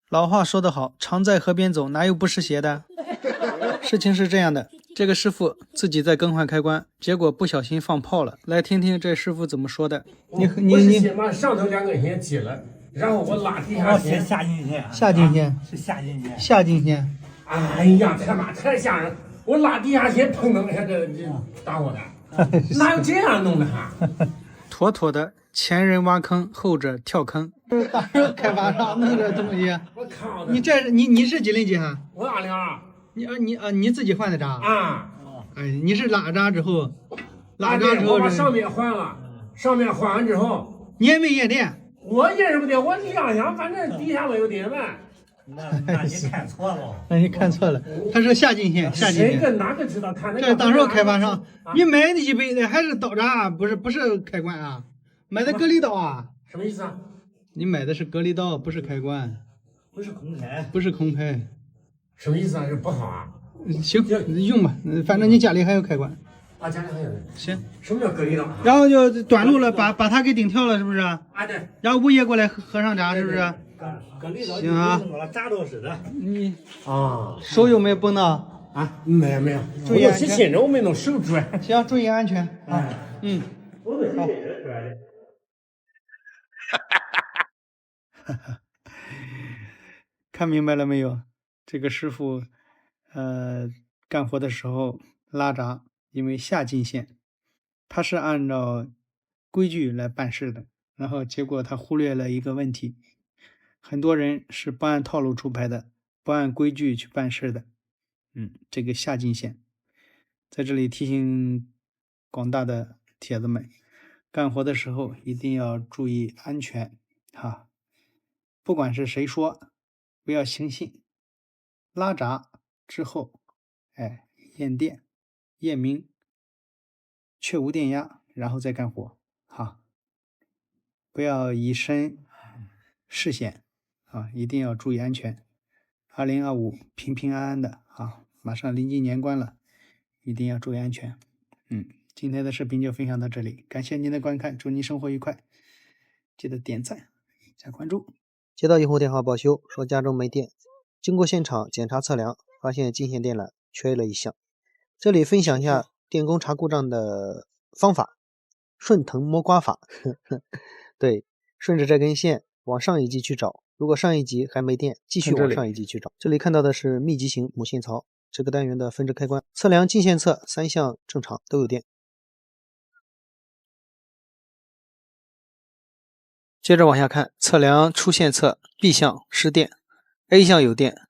老话说得好，常在河边走，哪有不湿鞋的？事情是这样的，这个师傅自己在更换开关，结果不小心放炮了。来听听这师傅怎么说的。我是先把上头2根线接了，然后我拉底下线。下进线，下进线是下进线，下进线。哎呀，他妈太吓人！我拉地下线，砰噔一下，这打我的，哪有这样弄的哈？妥妥的前人挖坑，后者跳坑。大热开发商弄这东西，我靠！你这是你是几零几哈？我2002。你自己换的闸啊？哎，你是拉闸之后，我把上面换了，上面换完之后，你也没验电。我验什么电？我量想，反正底下没有电呗。那你看错了。那你看错了，他说下进线，下进线。谁跟哪个知道他那个？这当时开发商，你买的一百的还是刀闸，不是开关啊？买的格力刀啊？什么意思啊？你买的是格力刀，不是开关，不是空开，不是空开。什么意思啊？这不好啊？行，用吧，反正你家里还有开关。啊，家里还有。行。什么叫格力刀？然后就短路了，把它给顶跳了，是不是？啊，对。然后物业过来合上闸，是不是？格力刀行啊。闸都是的。你啊，手有没有绷到？啊，没有。注意安全。新人我没弄手拽。行，注意安全啊。好。看明白了没有？这个师傅，干活的时候拉闸，因为下进线，他是按照规矩来办事的，然后结果他忽略了一个问题，很多人是不按套路出牌的，不按规矩去办事的。这个下进线，在这里提醒广大的铁子们，干活的时候一定要注意安全哈，不管是谁说，不要轻信。拉闸之后，验电、验明，确无电压，然后再干活哈，不要以身试险啊，一定要注意安全。2025平平安安的啊，马上临近年关了，一定要注意安全。今天的视频就分享到这里，感谢您的观看，祝您生活愉快，记得点赞加关注。接到用户电话报修，说家中没电，经过现场检查测量，发现进线电缆缺了一项。这里分享一下电工查故障的方法，顺藤摸瓜法。对，顺着这根线往上一级去找，如果上一级还没电，继续往上一级去找。这里看到的是密集型母线槽，这个单元的分支开关，测量进线侧3项正常，都有电。接着往下看，测量出线侧 B 项失电， A 项有电，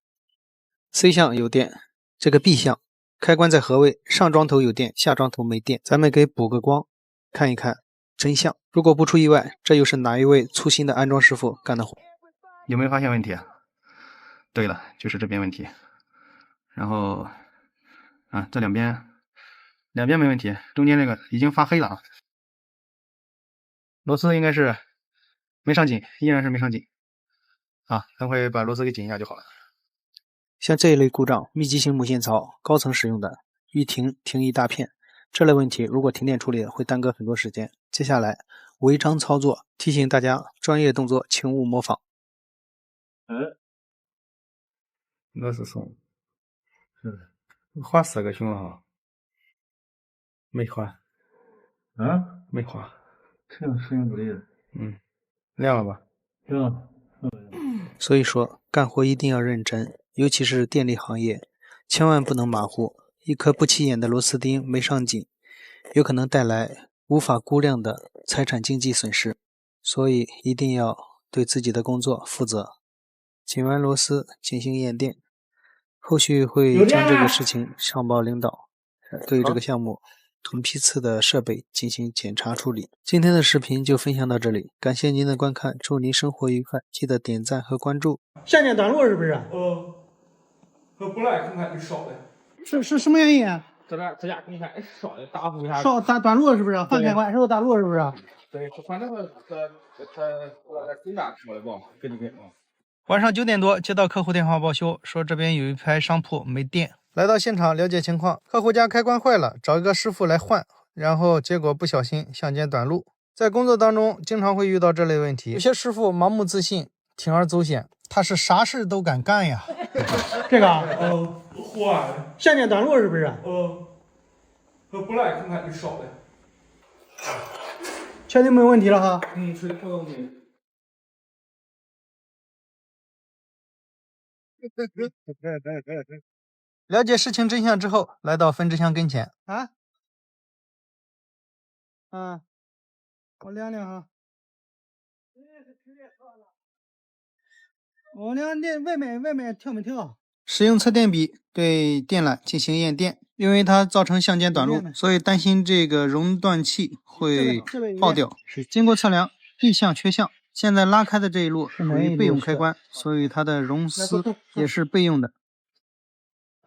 C 项有电，这个 B 项开关在何位？上桩头有电，下桩头没电。咱们给补个光，看一看真相。如果不出意外，这又是哪一位粗心的安装师傅干的活？有没有发现问题啊？对了，就是这边问题。然后这两边没问题，中间这个已经发黑了啊。螺丝应该是没上紧，依然是没上紧啊，等会把螺丝给紧一下就好了。像这一类故障，密集型母线槽高层使用的，一停一大片，这类问题如果停电处理会耽搁很多时间。接下来违章操作，提醒大家专业动作请勿模仿。螺丝松，是花4个熊了哈，没花，没花，这样实验不对的，亮了吧？所以说干活一定要认真，尤其是电力行业，千万不能马虎，一颗不起眼的螺丝钉没上紧，有可能带来无法估量的财产经济损失，所以一定要对自己的工作负责。紧完螺丝进行验电，后续会将这个事情上报领导，对这个项目同批次的设备进行检查处理。今天的视频就分享到这里，感谢您的观看，祝您生活愉快，记得点赞和关注。下电短路是不是？和本来看看就少的，是什么原因啊？这家你看少的大幅一下，短路是不是？换开关是不是短路是不是？对，反正他更大说的不，给你给啊。晚上9点多接到客户电话报修，说这边有一排商铺没电。来到现场了解情况，客户家开关坏了，找一个师傅来换，然后结果不小心相间短路。在工作当中经常会遇到这类问题，有些师傅盲目自信，铤而走险，他是啥事都敢干呀。这个啊，坏，线电短路是不是？不赖，看看你少的。确定没问题了哈？是的，没问题。了解事情真相之后，来到分支箱跟前啊。我量量哈。我量电外面跳没跳？使用测电笔对电缆进行验电，因为它造成相间短路，所以担心这个熔断器会爆掉。经过测量，地相缺相。现在拉开的这一路属于备用开关，所以它的熔丝也是备用的。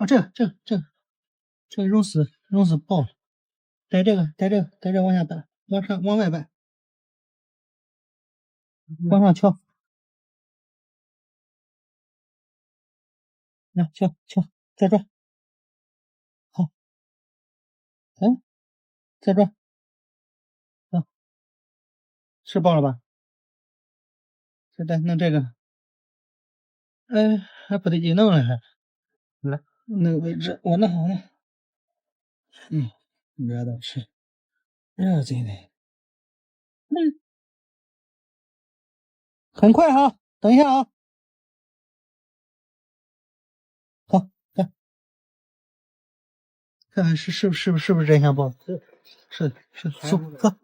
这个熔丝爆了，带这个往下掰，往外掰，往上敲。敲，再转，好，再转，是爆了吧？再弄这个，还不得劲弄了还，来那个位置我弄好了，热的是，热真的，很快哈，等一下啊，好，来，看看是不是这下爆？是，喝。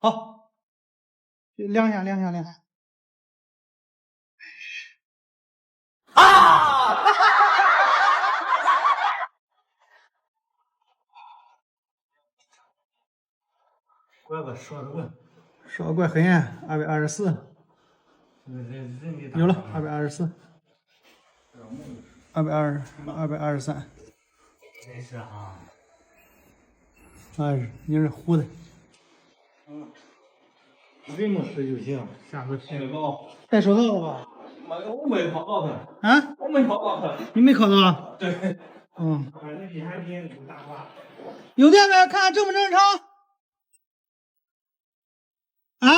好，亮下。啊！乖乖，说怪黑暗，224，有了223，真是啊。你是糊的。这么吃就行，下次吃得高。戴手套了吧？我没考到他。啊？我没考到他。你没考到啊？对。反正比还便宜5大话。有电没？看看正不正常？啊？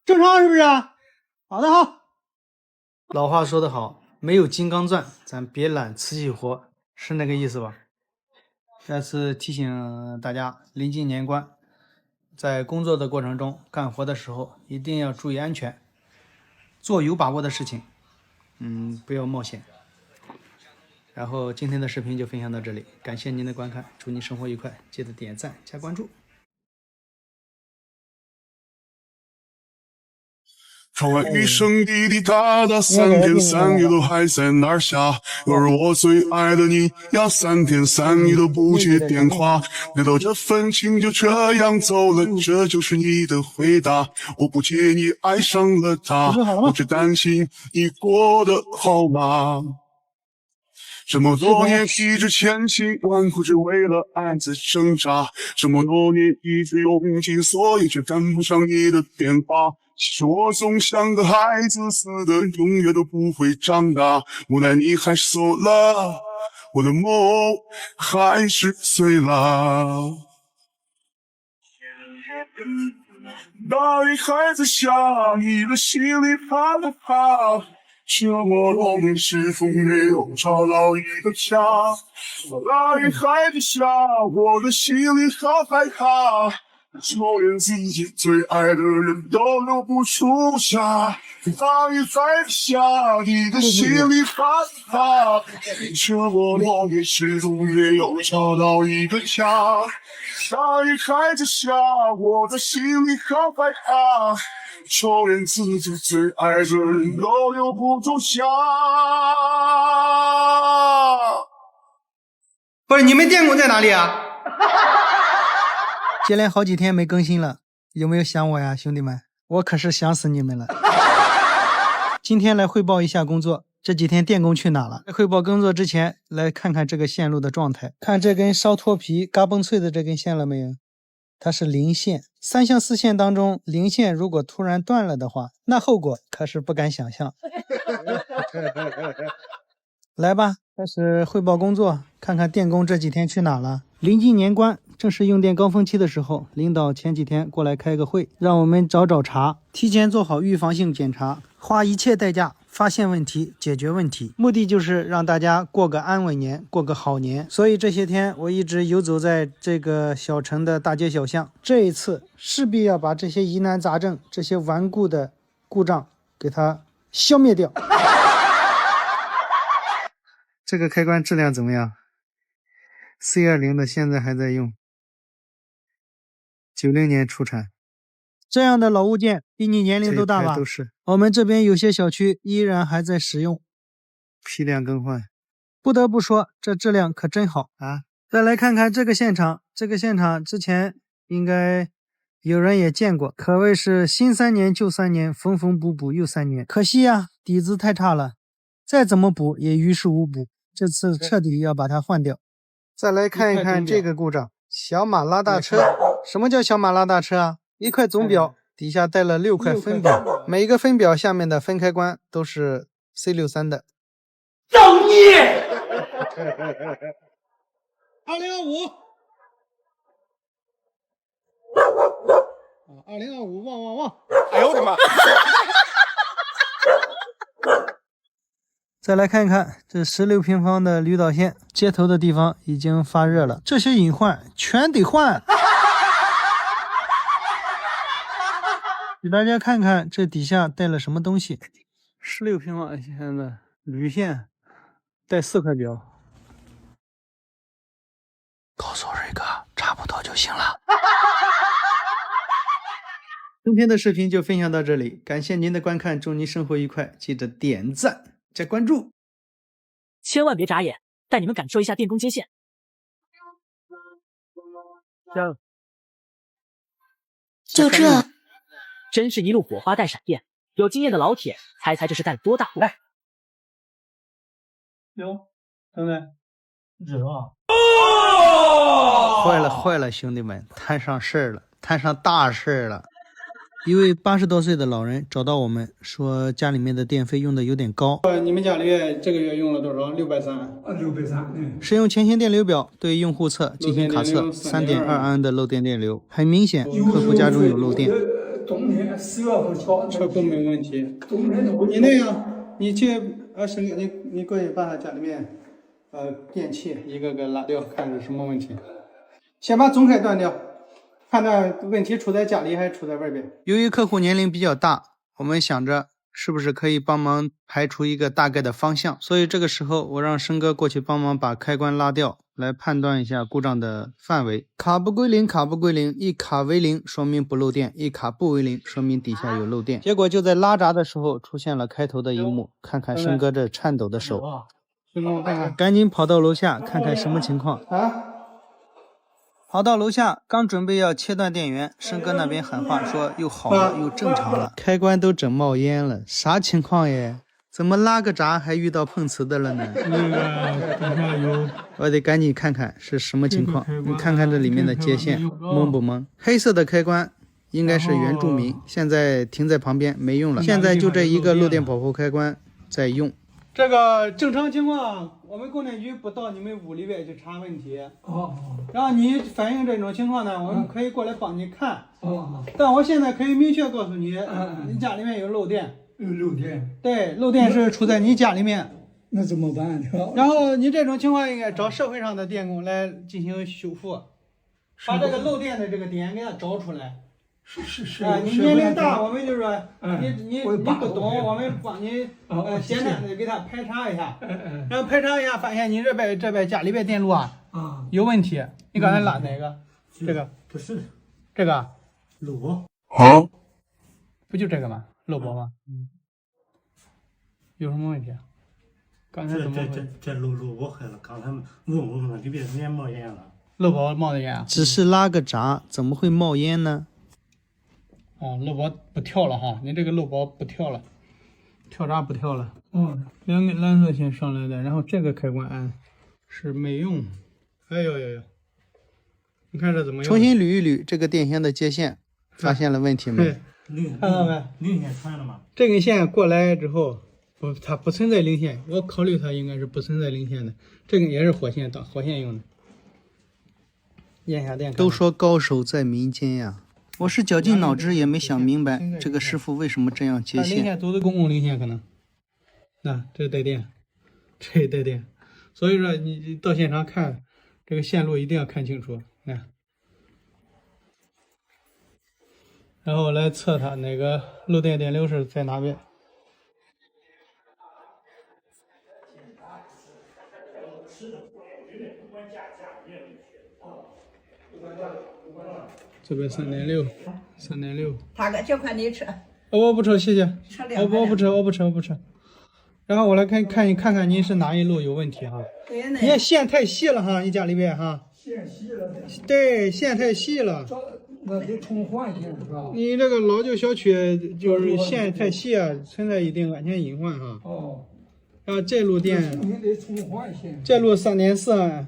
正常是不是？好的好。老话说得好，没有金刚钻，咱别揽瓷器活，是那个意思吧？再次提醒大家，临近年关，在工作的过程中，干活的时候一定要注意安全，做有把握的事情，不要冒险。然后今天的视频就分享到这里，感谢您的观看，祝您生活愉快，记得点赞加关注。窗外雨声滴滴答答，3天3夜都还在那儿下。又是我最爱的你呀，3天3夜都不接电话。难道这份情就这样走了？这就是你的回答？我不介意爱上了他，我只担心你过得好吗？这么多年一直千辛万苦，只为了爱在挣扎。这么多年一直用尽所有，却赶不上你的变化。其实我总像个孩子似的，永远都不会长大。无奈你还是走了，我的梦还是碎了。大雨还在下，你的心里怕不怕？这么多年始终没有找到一个家。大雨还在下，我的心里好害怕。就连自己最爱的人都留不住下。大雨还在下，你的心里怕不怕？这么多年始终没有找到一个家。大雨还在下，我的心里好害怕。就连自己最爱的人都留不住下。不是，你们电工在哪里啊？接连好几天没更新了，有没有想我呀，兄弟们？我可是想死你们了。今天来汇报一下工作，这几天电工去哪了？在汇报工作之前，来看看这个线路的状态。看这根烧脱皮、嘎嘣脆的这根线了没有？它是零线，3项4线当中，零线如果突然断了的话，那后果可是不敢想象。来吧，开始汇报工作，看看电工这几天去哪了。临近年关，正是用电高峰期的时候，领导前几天过来开个会，让我们找茬，提前做好预防性检查，花一切代价发现问题，解决问题，目的就是让大家过个安稳年，过个好年。所以这些天我一直游走在这个小城的大街小巷，这一次势必要把这些疑难杂症、这些顽固的故障给它消灭掉。这个开关质量怎么样？ C20 的现在还在用，90年出产。这样的老物件比你年龄都大吧？都是。我们这边有些小区依然还在使用，批量更换。不得不说，这质量可真好啊！再来看看这个现场，这个现场之前应该有人也见过，可谓是新3年旧3年，缝缝补补又3年。可惜呀，底子太差了，再怎么补也于事无补。这次彻底要把它换掉。再来看一看这个故障，小马拉大车。什么叫小马拉大车啊？一块总表底下带了6块分表，每一个分表下面的分开关都是 C63的。造孽！2025，2025，旺旺旺！哎呦我的妈！再来看一看这16平方的驴导线，接头的地方已经发热了，这些隐患全得换。给大家看看这底下带了什么东西。16平方线的铝线，带4块表。告诉瑞哥，差不多就行了。今天的视频就分享到这里，感谢您的观看，祝您生活愉快，记得点赞加关注。千万别眨眼，带你们感受一下电工接线。就这，真是一路火花带闪电。有经验的老铁，猜猜这是带了多大？来，哟，等等，热啊！坏了，兄弟们，摊上事儿了，摊上大事儿了。一位80多岁的老人找到我们，说家里面的电费用的有点高。你们家里这个月用了多少？630。630。使用前线电流表对用户侧进行卡测，3.2安的漏电电流，很明显，客户家中有漏电。冬天10月份敲，车库没问题。冬天都你那样，你去沈哥，你过去把他家里面电器一个个拉掉，看是什么问题。先把总开断掉。看看问题出在家里还是出在外边。由于客户年龄比较大，我们想着是不是可以帮忙排除一个大概的方向，所以这个时候我让生哥过去帮忙把开关拉掉，来判断一下故障的范围。卡不归零，卡不归零，一卡为零说明不漏电，一卡不为零说明底下有漏电。结果就在拉闸的时候出现了开头的一幕，看看生哥这颤抖的手，赶紧跑到楼下看看什么情况啊。跑到楼下，刚准备要切断电源，生哥那边喊话说又好了，又正常了，开关都整冒烟了，啥情况耶？怎么拉个闸还遇到碰瓷的了呢？我得赶紧看看是什么情况。你看看这里面的接线，蒙不蒙？黑色的开关应该是原住民，现在停在旁边没用了，现在就这一个漏电保护开关在用。这个正常情况，我们供电局不到你们屋里边去查问题。然后你反映这种情况呢，我们可以过来帮你看。但我现在可以明确告诉你，你家里面有漏电。有漏电。对，漏电是出在你家里面。那怎么办？然后你这种情况应该找社会上的电工来进行修复，把这个漏电的这个点给它找出来。是你年龄大，我们就说你不懂，我们帮你简单的给他排查一下，然后排查一下发现你这边家里边电路有问题。你刚才拉哪个？这个不是这个漏保好，不就这个吗？漏保吗？有什么问题？刚才怎么这漏保坏了，刚才问了里边烟冒烟了。漏保冒的烟只是拉个闸，怎么会冒烟呢？漏保不跳了哈，你这个漏保不跳了，跳闸不跳了。两根蓝色线上来的，然后这个开关是没用。哎呦，你看这怎么样？重新捋一捋这个电箱的接线，发现了问题没？看到没？零线穿了吗？这根线过来之后，不，它不存在零线，我考虑它应该是不存在零线的。这个也是火线，当火线用的。验下电。都说高手在民间呀，我是绞尽脑汁也没想明白，这个师傅为什么这样接线。零线都是公共零线可能。那这带电，这带电，所以说你到现场看这个线路一定要看清楚，看。然后来测它那个漏电电流是在哪边。这边3.6，3.6。大哥，这块你吃。我不吃，谢谢。我不吃。然后我来看看您是哪一路有问题哈。你看线太细了哈，你家里边哈。线细了。对，线太细了。那得重换线是吧？你这个老旧小区就是线太细啊，存在一定安全隐患哈。哦。然后这路电，你得重换线。这路3.4，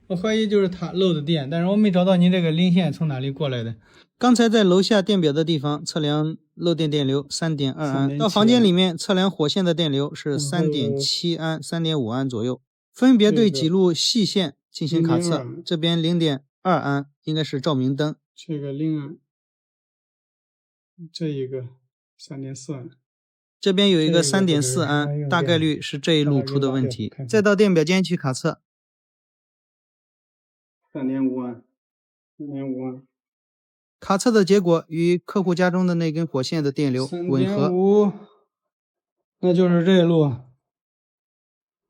我怀疑就是它漏的电，但是我没找到你这个零线从哪里过来的。刚才在楼下电表的地方测量漏电电流3.2安，到房间里面测量火线的电流是3.7安、3.5安左右，分别对几路细线进行卡测。这边0.2安应该是照明灯，这个0安，这一个3.4安。这边有一个3.4安，大概率是这一路出的问题。再到电表间去卡测，3.5安，3.5安。卡测的结果与客户家中的那根火线的电流吻合。3.5，那就是这路，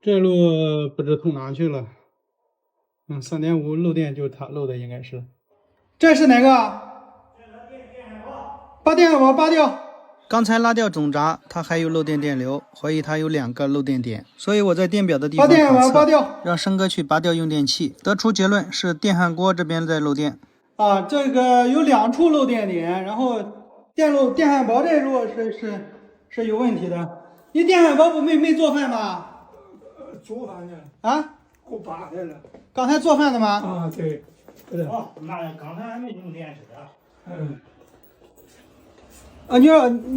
这路不知通哪去了。3.5漏电就是它漏的，应该是。这是哪个？把电网拔掉。刚才拉掉总闸，它还有漏电电流，怀疑它有2个漏电点，所以我在电表的地方把电网拔掉，让生哥去拔掉用电器，得出结论是电焊锅这边在漏电。啊，这个有2处漏电点，然后电焊宝这路是有问题的。你电焊宝不没做饭吗？做饭呢。啊？给我拔开了。刚才做饭的吗？啊，对。哦，那刚才还没用电似的。嗯。啊，你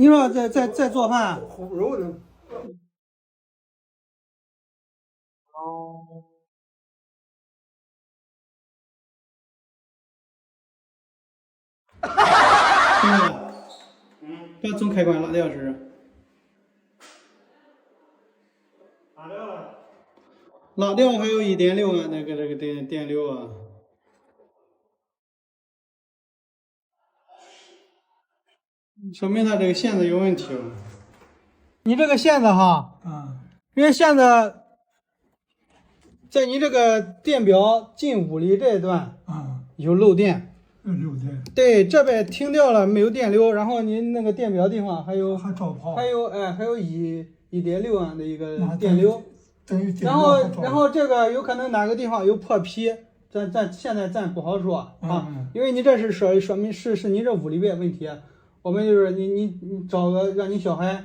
说在做饭？烀肉的。把总开关拉掉是。拉掉还有1.6啊，那个这个电流啊。说明它这个线子有问题了。你这个线子哈，因为线子在你这个电表进屋里这一段有漏电。漏电。对，这边停掉了，没有电流，然后你那个电表地方还有还有1.6安的一个电流。然后这个有可能哪个地方有破皮，咱现在不好说啊，因为你这是说明是你这屋里边问题。我们就是你找个让你小孩，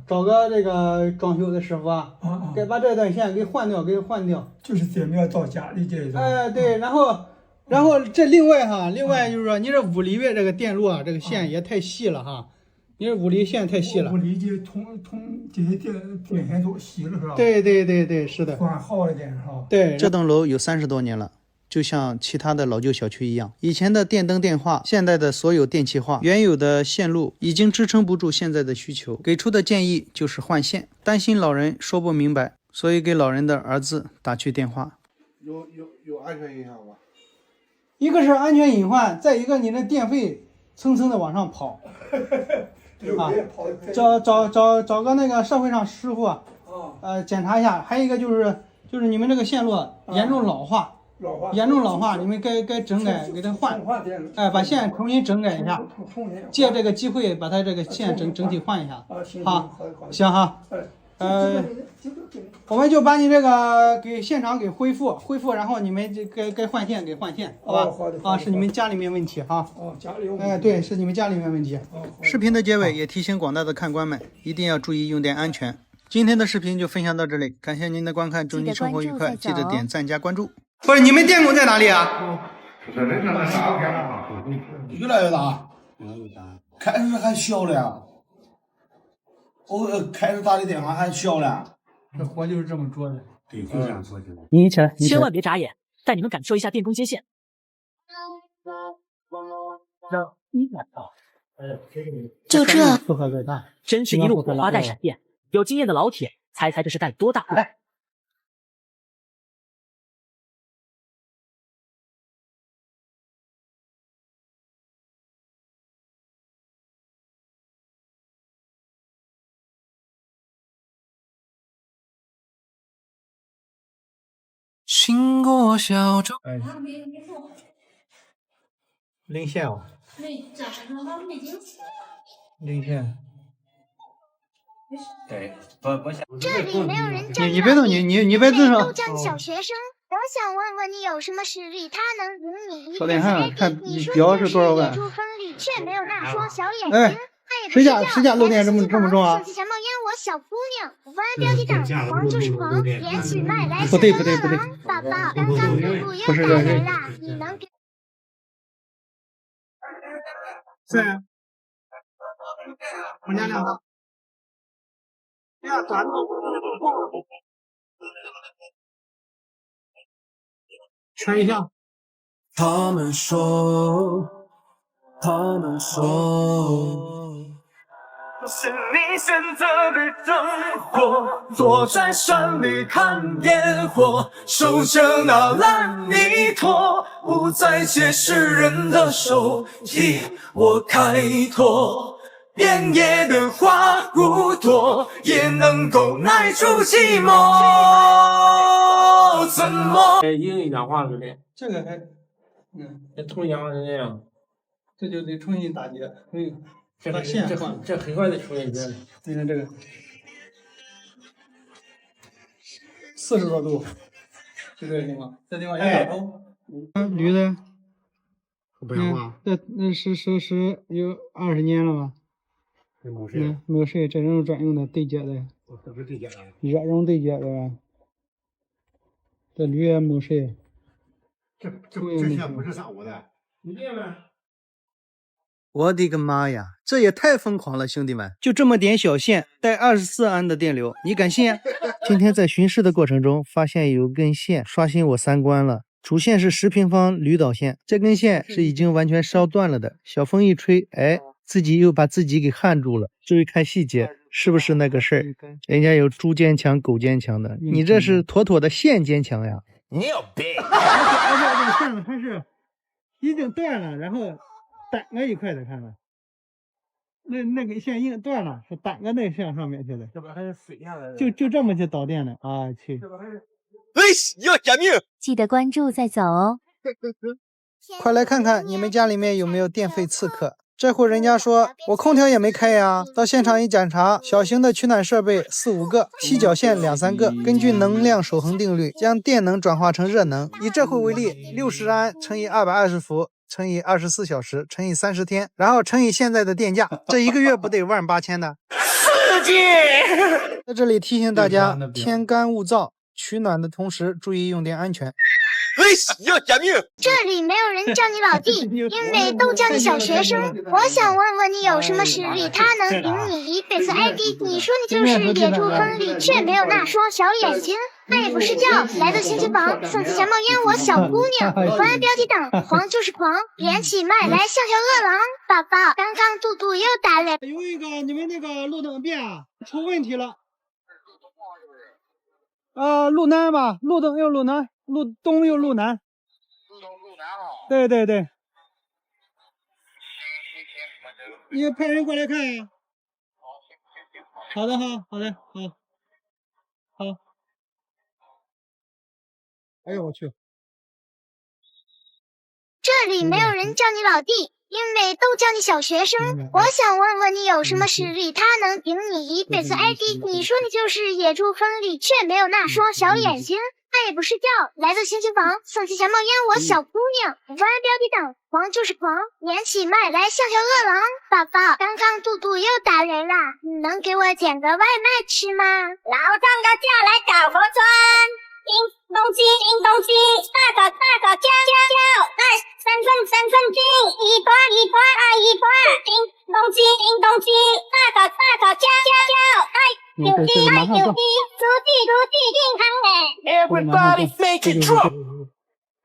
找个这个装修的师傅该把这段线给换掉，就是电表到家里这一段。对，然后这另外就是说你这屋里边这个电路啊，这个线也太细了哈，你这屋里线太细了。屋里就通这些电线都细了是吧？对，是的。换好一点是吧？对，这栋楼有30多年了。就像其他的老旧小区一样，以前的电灯电话，现在的所有电气化，原有的线路已经支撑不住现在的需求，给出的建议就是换线。担心老人说不明白，所以给老人的儿子打去电话。有安全隐患吗？一个是安全隐患，再一个你的电费层层的往上跑。找个那个社会上师傅检查一下。还有一个就是你们这个线路严重老化。严重老化，你们该整改，给它换，把线重新整改一下，借这个机会把它这个线整体换一下，好，行哈，我们就把你这个给现场给恢复，然后你们这该换线给换线，好吧？啊，是你们家里面问题哈。家里有。对，是你们家里面问题。视频的结尾也提醒广大的看官们，一定要注意用电安全。今天的视频就分享到这里，感谢您的观看，祝您生活愉快，记得点赞加关注。不是，你们电工在哪里啊？越来越大，开始还小了呀。我开着打的电话还笑了。这活就是这么做的。对，就这样做的。你起来，千万别眨眼，带你们感受一下电工接线。就这，负荷最大。真是一路火花带闪电，有经验的老铁，猜猜这是带多大？来，经过小舟。零线哦。零线。对，这里没有人站你别动，你别吱声。都叫你小学生，我想问问你有什么实力，他能赢你？少点看看你说标是多少万？野猪分离，却没有那双小眼睛。哎，谁家漏电这么重啊？小冒烟，我小姑娘，弯标题党，黄就是黄，连起麦来不对，宝宝，刚刚嘟嘟又打人啦，你能给？是。我娘俩。呀，短路。圈一下。他们说，是你选择的生活，坐在山里看烟火，守着那烂泥土，不再借世人的手，替我开拓。遍野的花如朵，也能够耐住寂寞。怎么？英语讲话是的，这个还，这同样是那样，这就得重新打结，这把线换。这很快的重新结。你看这个，40多度，就这个地方，这地方有点高。驴的，不要啊，那是有20年了吧？没有水，这种专用的对接的，这不是对接的，热熔对接的吧？这驴也没水。这之前不是上午的，你别问。我的个妈呀，这也太疯狂了，兄弟们！就这么点小线，带24安的电流，你敢信？今天在巡视的过程中，发现有根线刷新我三观了。主线是10平方铝导线，这根线是已经完全烧断了的，小风一吹，哎，自己又把自己给焊住了。注意看细节，是不是那个事儿？人家有猪坚强、狗坚强的，你这是妥妥的线坚强呀！你有病！而且这个线它是已经断了，然后单个一块的，看看，那根线硬断了，是单个那线上面去的，这边还是水下来的，就这么去导电的啊！去，哎，要假命！记得关注再走哦。快来看看你们家里面有没有电费刺客。这户人家说，我空调也没开呀。到现场一检查，小型的取暖设备4、5个，踢脚线2、3个。根据能量守恒定律，将电能转化成热能。以这户为例，60安乘以220伏乘以24小时乘以30天，然后乘以现在的电价，这一个月不得18000的？刺激！在这里提醒大家，天干物燥，取暖的同时注意用电安全。哎，要假命！这里没有人叫你老弟，因为都叫你小学生。我想问问你有什么实力，他能赢你一辈子 ID？ 你说你就是野猪亨利，却没有那双小眼睛。那也不是叫来到新区房，送起小冒烟，我小姑娘，不按标题党，黄就是狂，连起麦来像条饿狼。宝宝，刚刚嘟嘟又打人。有一个你们那个路灯变出问题了。路南吧，路东又路南，路东又路南。路东路南哈。对对对。你派人过来看呀。好的好，好的好。好。哎呦我去。这里没有人叫你老弟，因为都叫你小学生。我想问问你有什么实力，他能赢你一辈子 ID？ 你说你就是野猪亨利，却没有那双小眼睛。那也不是叫来自新区房，送起小冒烟，我小姑娘，不按标题党，黄就是狂，连起麦来像条饿狼。宝宝，刚刚嘟嘟又打人啦，你能给我点个外卖吃吗？老张的家来搞活砖。叮咚鸡，叮咚鸡，大个叫，来3寸金，一块一块，叮咚鸡，鸡，叮咚鸡，大口叫叫，爱丢地爱丢地，足地定看嘞。 Everybody make it drop。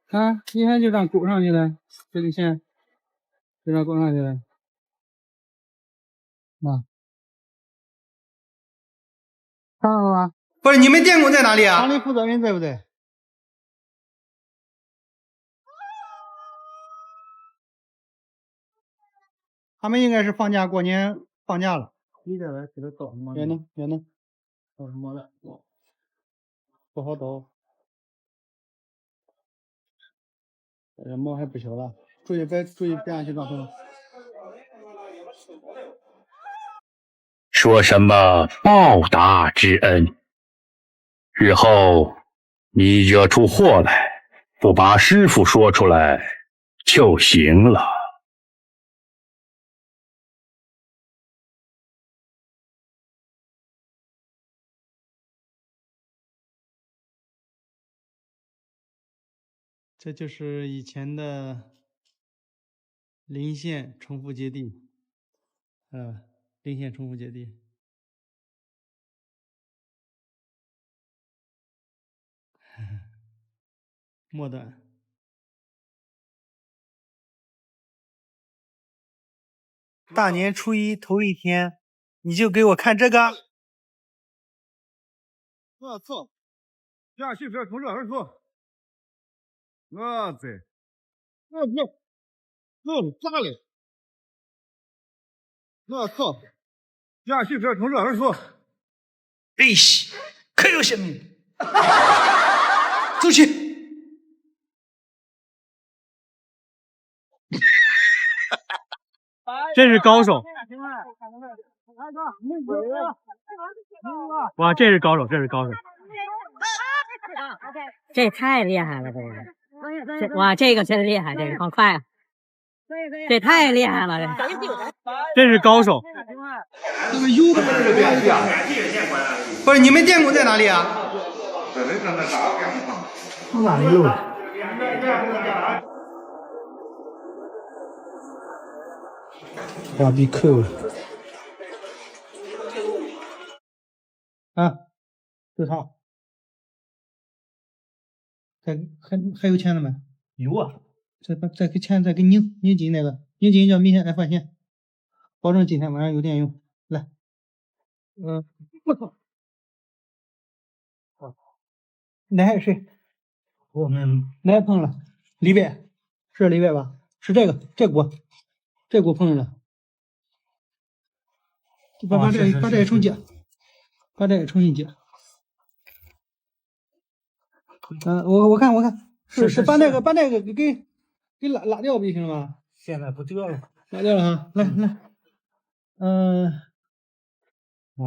看，一下就让勾上去了，这根线就让勾上去了。啊，看到了吗？不是你们电工在哪里啊？厂里负责人在不在？他们应该是放假过年放假了。你在这给他倒什么？也能。倒什么了？不好倒。这毛还不小了，注意别让去撞头。说什么报答之恩，日后你惹出祸来，不把师傅说出来就行了。这就是以前的临县重复接地，临县重复接地。末端。大年初一头一天，你就给我看这个。我操！下去别从这儿说。我操！我咋了？我操！下去别从这儿说。哎西，可有些命！走起！这是高手！哇，这是高手！这太厉害了，哇，这个真厉害，这个好快啊！这太厉害了，这是高手！这个油不是你们电工在哪里啊？哪里有？画笔扣啊，就他。还有钱了没？有啊。再给钱，再给拧紧那个，拧紧叫明天来换线，保证今天晚上有电用。来，我操！那还有谁？我们哪碰了？里边是里边吧？是这股碰了。把这个重接，把这个重新接。我看是把那个给拉掉不就行了吗？现在不掉了。拉掉了哈，来，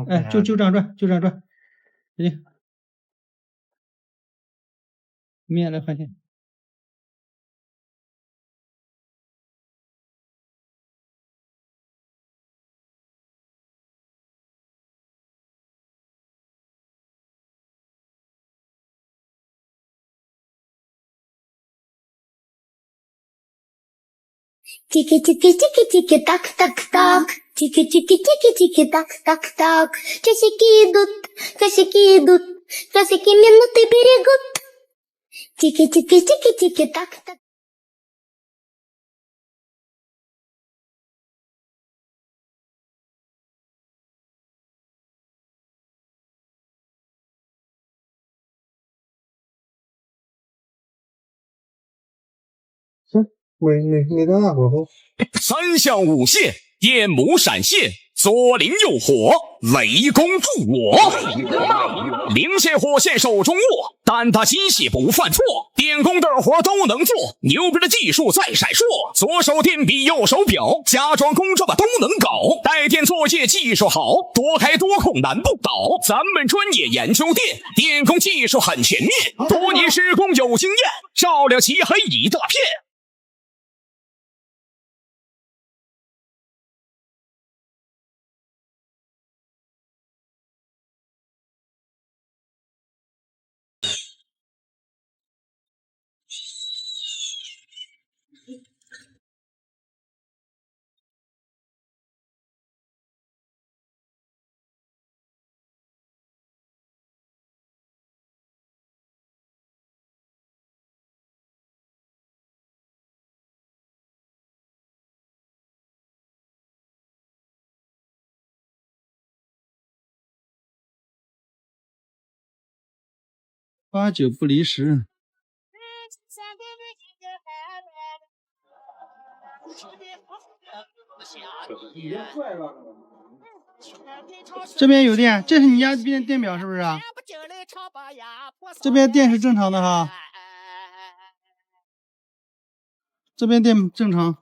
哎，就这样转，行，明天来换线。Tiki tiki tiki tiki tak tak tak. Tiki tiki tiki tiki tak tak так. Часики идут, часики минуты берегут. Тики тики тики тики так так.三项五线，电母闪现，左灵右火，雷公助我。灵线火线手中握，胆大心细不犯错，电工的活都能做，牛逼的技术在闪烁。左手电笔，右手表，家装工这么都能搞。带电作业技术好，多开多控难不倒。咱们专业研究电工技术很全面，多年施工有经验，照料漆黑一大片。八九不离十。这边有电，这是你家电表是不是啊？这边电是正常的哈，这边电正常。